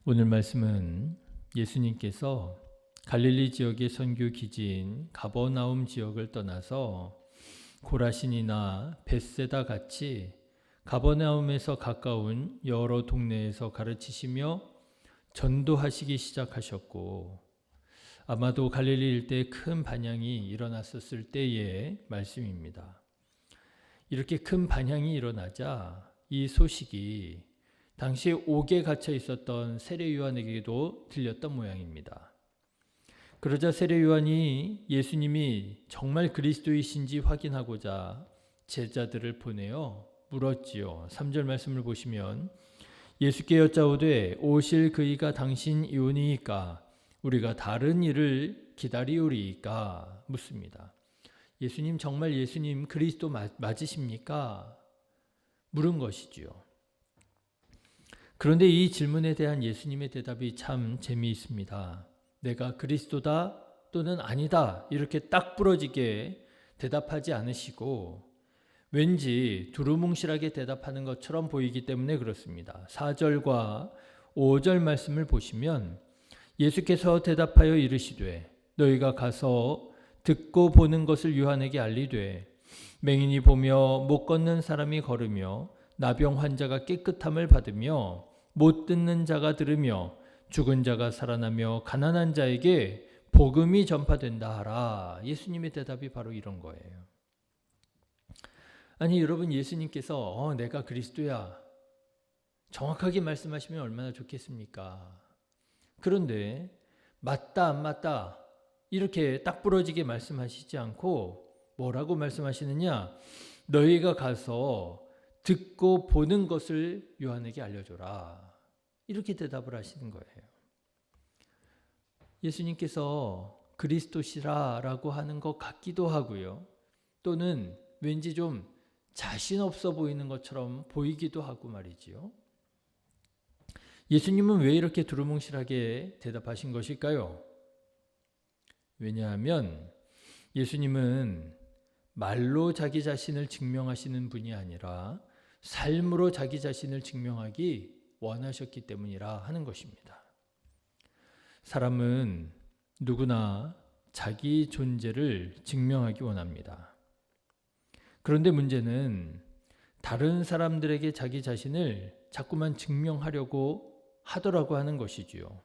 오늘 말씀은 예수님께서 갈릴리 지역의 선교 기지인 가버나움 지역을 떠나서 고라신이나 벳세다 같이 가버나움에서 가까운 여러 동네에서 가르치시며 전도하시기 시작하셨고, 아마도 갈릴리 일대에 큰 반향이 일어났었을 때의 말씀입니다. 이렇게 큰 반향이 일어나자 이 소식이 당시 옥에 갇혀 있었던 세례 요한에게도 들렸던 모양입니다. 그러자 세례 요한이 예수님이 정말 그리스도이신지 확인하고자 제자들을 보내어 물었지요. 3절 말씀을 보시면 예수께 여짜오되 오실 그이가 당신이오니이까 우리가 다른 일을 기다리오리이까 묻습니다. 예수님 정말 예수님 그리스도 맞으십니까? 물은 것이지요. 그런데 이 질문에 대한 예수님의 대답이 참 재미있습니다. 내가 그리스도다 또는 아니다 이렇게 딱 부러지게 대답하지 않으시고 왠지 두루뭉실하게 대답하는 것처럼 보이기 때문에 그렇습니다. 4절과 5절 말씀을 보시면 예수께서 대답하여 이르시되 너희가 가서 듣고 보는 것을 요한에게 알리되 맹인이 보며 못 걷는 사람이 걸으며 나병 환자가 깨끗함을 받으며 못 듣는 자가 들으며 죽은 자가 살아나며 가난한 자에게 복음이 전파된다 하라. 예수님의 대답이 바로 이런 거예요. 아니 여러분, 예수님께서 내가 그리스도야 정확하게 말씀하시면 얼마나 좋겠습니까? 그런데 맞다 안 맞다 이렇게 딱 부러지게 말씀하시지 않고 뭐라고 말씀하시느냐? 너희가 가서 듣고 보는 것을 요한에게 알려줘라. 이렇게 대답을 하시는 거예요. 예수님께서 그리스도시라라고 하는 것 같기도 하고요. 또는 왠지 좀 자신 없어 보이는 것처럼 보이기도 하고 말이지요. 예수님은 왜 이렇게 두루뭉실하게 대답하신 것일까요? 왜냐하면 예수님은 말로 자기 자신을 증명하시는 분이 아니라 삶으로 자기 자신을 증명하기 원하셨기 때문이라 하는 것입니다. 사람은 누구나 자기 존재를 증명하기 원합니다. 그런데 문제는 다른 사람들에게 자기 자신을 자꾸만 증명하려고 하더라고 하는 것이지요.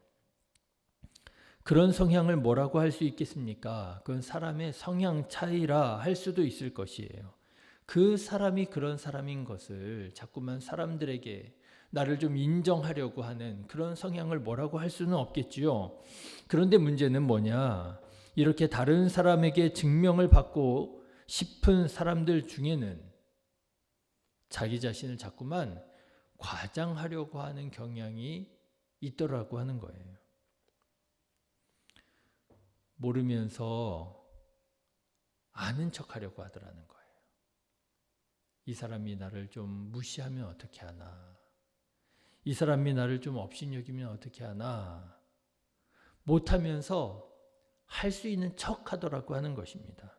그런 성향을 뭐라고 할 수 있겠습니까? 그건 사람의 성향 차이라 할 수도 있을 것이에요. 그 사람이 그런 사람인 것을 자꾸만 사람들에게 나를 좀 인정하려고 하는 그런 성향을 뭐라고 할 수는 없겠지요. 그런데 문제는 뭐냐? 이렇게 다른 사람에게 증명을 받고 싶은 사람들 중에는 자기 자신을 자꾸만 과장하려고 하는 경향이 있더라고 하는 거예요. 모르면서 아는 척하려고 하더라는 거예요. 이 사람이 나를 좀 무시하면 어떻게 하나? 이 사람이 나를 좀 업신여기면 어떻게 하나? 못하면서 할 수 있는 척하더라고 하는 것입니다.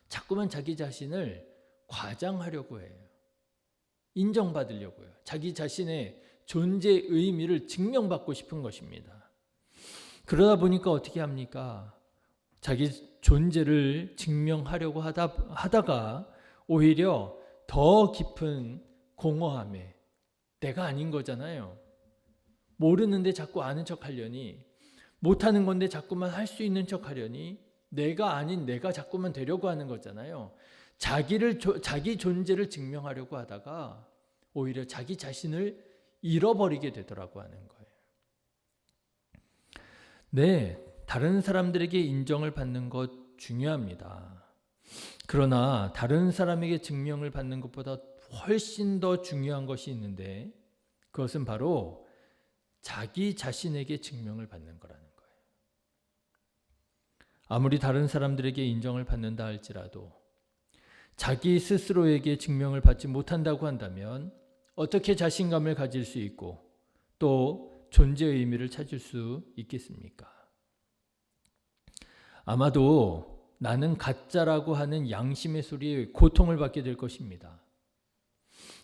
자꾸만 자기 자신을 과장하려고 해요. 인정받으려고요. 자기 자신의 존재의 의미를 증명받고 싶은 것입니다. 그러다 보니까 어떻게 합니까? 자기 존재를 증명하려고 하다가 오히려 더 깊은 공허함에 내가 아닌 거잖아요. 모르는데 자꾸 아는 척 하려니, 못하는 건데 자꾸만 할 수 있는 척 하려니 내가 아닌 내가 자꾸만 되려고 하는 거잖아요. 자기 존재를 증명하려고 하다가 오히려 자기 자신을 잃어버리게 되더라고 하는 거예요. 네, 다른 사람들에게 인정을 받는 것 중요합니다. 그러나 다른 사람에게 증명을 받는 것보다 훨씬 더 중요한 것이 있는데 그것은 바로 자기 자신에게 증명을 받는 거라는 거예요. 아무리 다른 사람들에게 인정을 받는다 할지라도 자기 스스로에게 증명을 받지 못한다고 한다면 어떻게 자신감을 가질 수 있고 또 존재의 의미를 찾을 수 있겠습니까? 아마도 나는 가짜라고 하는 양심의 소리에 고통을 받게 될 것입니다.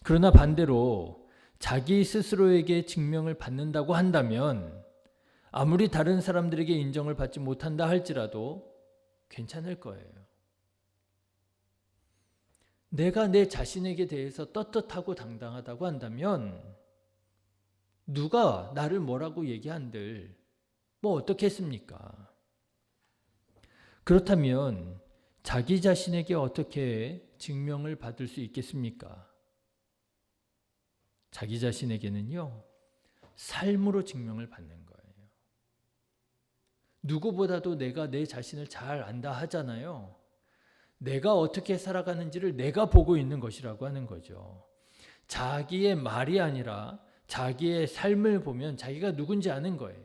그러나 반대로 자기 스스로에게 증명을 받는다고 한다면 아무리 다른 사람들에게 인정을 받지 못한다 할지라도 괜찮을 거예요. 내가 내 자신에게 대해서 떳떳하고 당당하다고 한다면 누가 나를 뭐라고 얘기한들 뭐 어떻겠습니까? 그렇다면 자기 자신에게 어떻게 증명을 받을 수 있겠습니까? 자기 자신에게는요, 삶으로 증명을 받는 거예요. 누구보다도 내가 내 자신을 잘 안다 하잖아요. 내가 어떻게 살아가는지를 내가 보고 있는 것이라고 하는 거죠. 자기의 말이 아니라 자기의 삶을 보면 자기가 누군지 아는 거예요.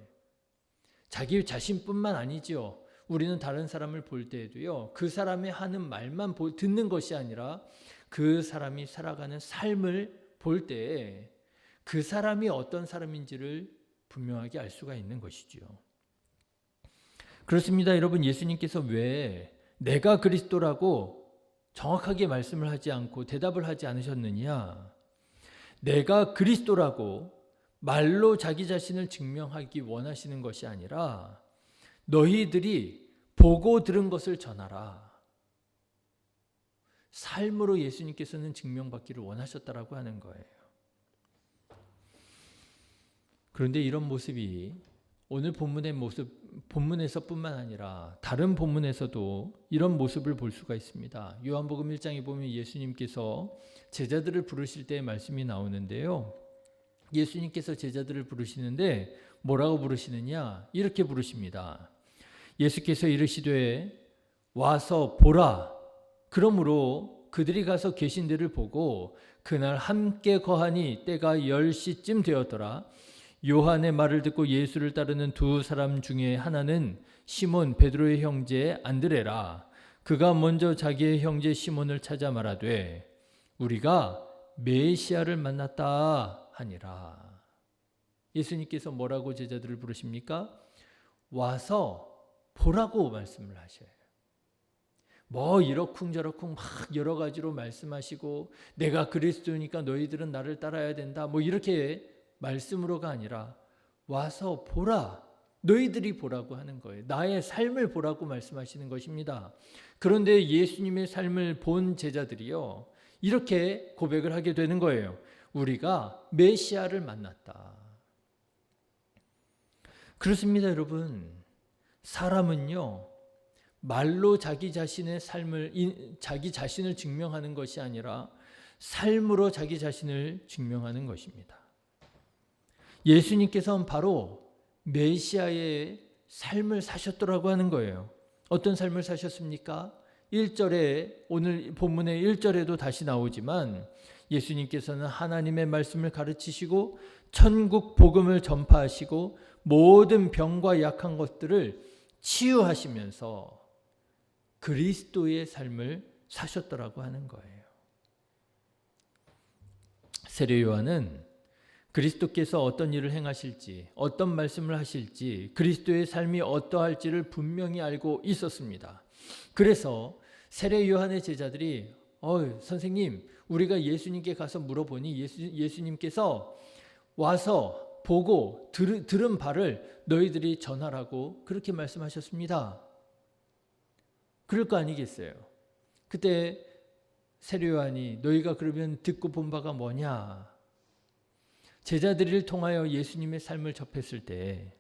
자기 자신뿐만 아니죠. 우리는 다른 사람을 볼 때에도요, 그 사람이 하는 말만 듣는 것이 아니라 그 사람이 살아가는 삶을 볼 때 그 사람이 어떤 사람인지를 분명하게 알 수가 있는 것이죠. 그렇습니다. 여러분, 예수님께서 왜 내가 그리스도라고 정확하게 말씀을 하지 않고 대답을 하지 않으셨느냐? 내가 그리스도라고 말로 자기 자신을 증명하기 원하시는 것이 아니라 너희들이 보고 들은 것을 전하라. 삶으로 예수님께서는 증명받기를 원하셨다라고 하는 거예요. 그런데 이런 모습이 오늘 본문에서뿐만 아니라 다른 본문에서도 이런 모습을 볼 수가 있습니다. 요한복음 1장에 보면 예수님께서 제자들을 부르실 때의 말씀이 나오는데요. 예수님께서 제자들을 부르시는데 뭐라고 부르시느냐? 이렇게 부르십니다. 예수께서 이르시되 와서 보라. 그러므로 그들이 가서 계신 데를 보고 그날 함께 거하니 때가 10시쯤 되었더라. 요한의 말을 듣고 예수를 따르는 두 사람 중에 하나는 시몬 베드로의 형제 안드레라. 그가 먼저 자기의 형제 시몬을 찾아 말하되 우리가 메시아를 만났다 하니라. 예수님께서 뭐라고 제자들을 부르십니까? 와서 보라고 말씀을 하셔요. 뭐 이러쿵저러쿵 막 여러 가지로 말씀하시고 내가 그리스도니까 너희들은 나를 따라야 된다. 뭐 이렇게 말씀으로가 아니라 와서 보라. 너희들이 보라고 하는 거예요. 나의 삶을 보라고 말씀하시는 것입니다. 그런데 예수님의 삶을 본 제자들이요, 이렇게 고백을 하게 되는 거예요. 우리가 메시아를 만났다. 그렇습니다, 여러분. 사람은요, 말로 자기 자신의 자기 자신을 증명하는 것이 아니라 삶으로 자기 자신을 증명하는 것입니다. 예수님께서는 바로 메시아의 삶을 사셨더라고 하는 거예요. 어떤 삶을 사셨습니까? 1절에, 오늘 본문의 1절에도 다시 나오지만 예수님께서는 하나님의 말씀을 가르치시고 천국 복음을 전파하시고 모든 병과 약한 것들을 치유하시면서 그리스도의 삶을 사셨더라고 하는 거예요. 세례 요한은 그리스도께서 어떤 일을 행하실지, 어떤 말씀을 하실지, 그리스도의 삶이 어떠할지를 분명히 알고 있었습니다. 그래서 세례 요한의 제자들이 선생님, 우리가 예수님께 가서 물어보니 예수님께서 와서 보고 들은 바를 너희들이 전하라고 그렇게 말씀하셨습니다. 그럴 거 아니겠어요? 그때 세례 요한이 너희가 그러면 듣고 본 바가 뭐냐? 제자들을 통하여 예수님의 삶을 접했을 때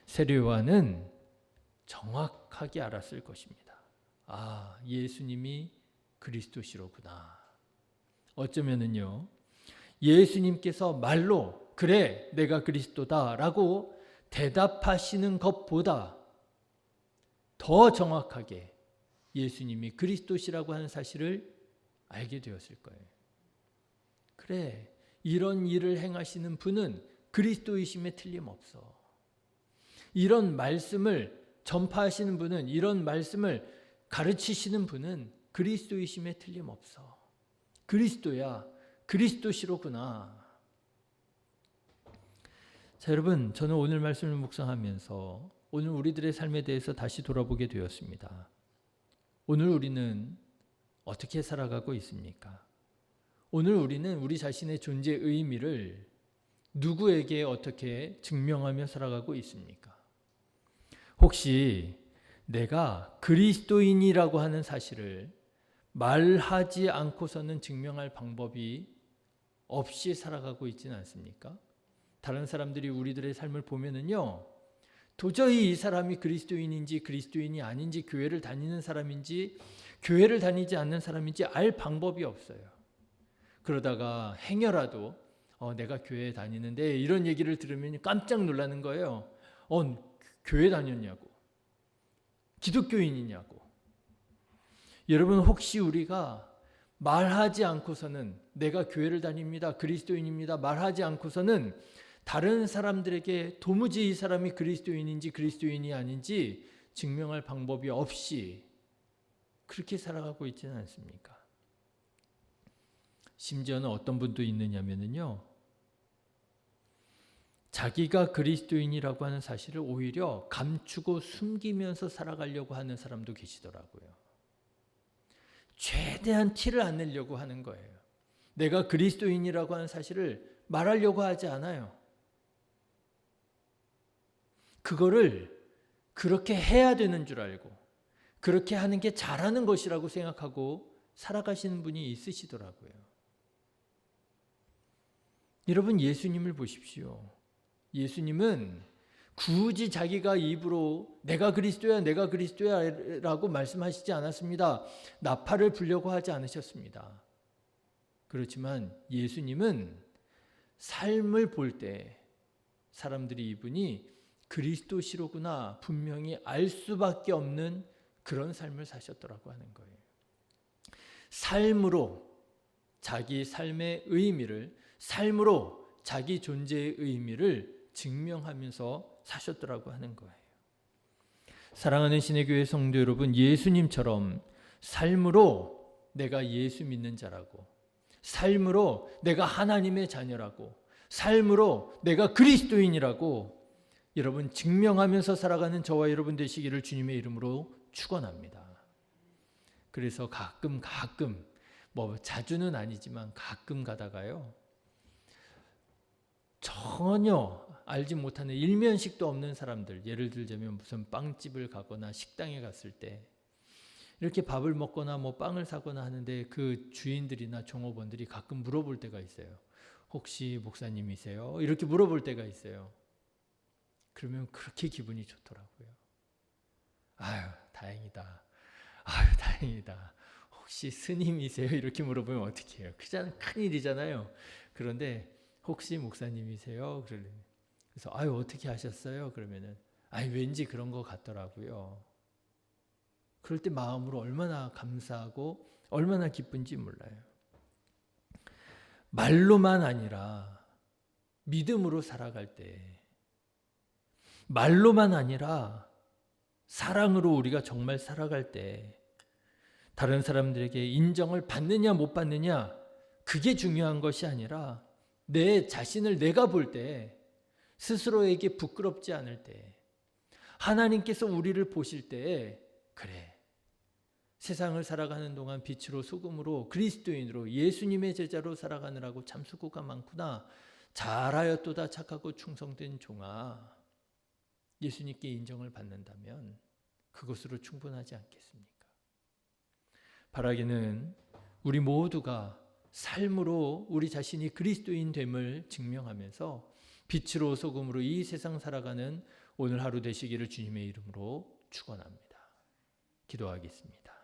세례 요한은 정확하게 알았을 것입니다. 아, 예수님이 그리스도시로구나. 어쩌면은요, 예수님께서 말로 그래 내가 그리스도다라고 대답하시는 것보다 더 정확하게 예수님이 그리스도시라고 하는 사실을 알게 되었을 거예요. 그래, 이런 일을 행하시는 분은 그리스도이심에 틀림없어. 이런 말씀을 전파하시는 분은, 이런 말씀을 가르치시는 분은 그리스도이심에 틀림없어. 그리스도야, 그리스도시로구나. 자, 여러분, 저는 오늘 말씀을 묵상하면서 오늘 우리들의 삶에 대해서 다시 돌아보게 되었습니다. 오늘 우리는 어떻게 살아가고 있습니까? 오늘 우리는 우리 자신의 존재의 의미를 누구에게 어떻게 증명하며 살아가고 있습니까? 혹시 내가 그리스도인이라고 하는 사실을 말하지 않고서는 증명할 방법이 없이 살아가고 있지는 않습니까? 다른 사람들이 우리들의 삶을 보면은요, 도저히 이 사람이 그리스도인인지 그리스도인이 아닌지, 교회를 다니는 사람인지 교회를 다니지 않는 사람인지 알 방법이 없어요. 그러다가 행여라도 내가 교회에 다니는데 이런 얘기를 들으면 깜짝 놀라는 거예요. 교회 다녔냐고, 기독교인이냐고. 여러분, 혹시 우리가 말하지 않고서는 내가 교회를 다닙니다, 그리스도인입니다 말하지 않고서는 다른 사람들에게 도무지 이 사람이 그리스도인인지 그리스도인이 아닌지 증명할 방법이 없이 그렇게 살아가고 있지는 않습니까? 심지어는 어떤 분도 있느냐면요, 자기가 그리스도인이라고 하는 사실을 오히려 감추고 숨기면서 살아가려고 하는 사람도 계시더라고요. 최대한 티를 안 내려고 하는 거예요. 내가 그리스도인이라고 하는 사실을 말하려고 하지 않아요. 그거를 그렇게 해야 되는 줄 알고 그렇게 하는 게 잘하는 것이라고 생각하고 살아가시는 분이 있으시더라고요. 여러분, 예수님을 보십시오. 예수님은 굳이 자기가 입으로 내가 그리스도야 내가 그리스도야 라고 말씀하시지 않았습니다. 나팔을 불려고 하지 않으셨습니다. 그렇지만 예수님은 삶을 볼 때 사람들이 이분이 그리스도시로구나 분명히 알 수밖에 없는 그런 삶을 사셨더라고 하는 거예요. 삶으로 자기 삶의 의미를, 삶으로 자기 존재의 의미를 증명하면서 사셨더라고 하는 거예요. 사랑하는 신의 교회 성도 여러분, 예수님처럼 삶으로 내가 예수 믿는 자라고, 삶으로 내가 하나님의 자녀라고, 삶으로 내가 그리스도인이라고 여러분 증명하면서 살아가는 저와 여러분 되시기를 주님의 이름으로 축원합니다. 그래서 가끔 자주는 아니지만 가끔 가다가요, 전혀 알지 못하는 일면식도 없는 사람들, 예를 들자면 무슨 빵집을 가거나 식당에 갔을 때 이렇게 밥을 먹거나 빵을 사거나 하는데 그 주인들이나 종업원들이 가끔 물어볼 때가 있어요. 혹시 목사님이세요? 이렇게 물어볼 때가 있어요. 그러면 그렇게 기분이 좋더라고요. 아유, 다행이다. 아유, 다행이다. 혹시 스님이세요? 이렇게 물어보면 어떻게 해요? 큰일이잖아요. 그런데 혹시 목사님이세요? 그래서 아유, 어떻게 하셨어요? 그러면은 왠지 그런 것 같더라고요. 그럴 때 마음으로 얼마나 감사하고 얼마나 기쁜지 몰라요. 말로만 아니라 믿음으로 살아갈 때, 말로만 아니라 사랑으로 우리가 정말 살아갈 때 다른 사람들에게 인정을 받느냐 못 받느냐 그게 중요한 것이 아니라 내 자신을 내가 볼 때 스스로에게 부끄럽지 않을 때, 하나님께서 우리를 보실 때 그래, 세상을 살아가는 동안 빛으로 소금으로 그리스도인으로 예수님의 제자로 살아가느라고 참 수고가 많구나. 잘하였도다 착하고 충성된 종아. 예수님께 인정을 받는다면 그것으로 충분하지 않겠습니까? 바라기는 우리 모두가 삶으로 우리 자신이 그리스도인 됨을 증명하면서 빛으로 소금으로 이 세상 살아가는 오늘 하루 되시기를 주님의 이름으로 축원합니다. 기도하겠습니다.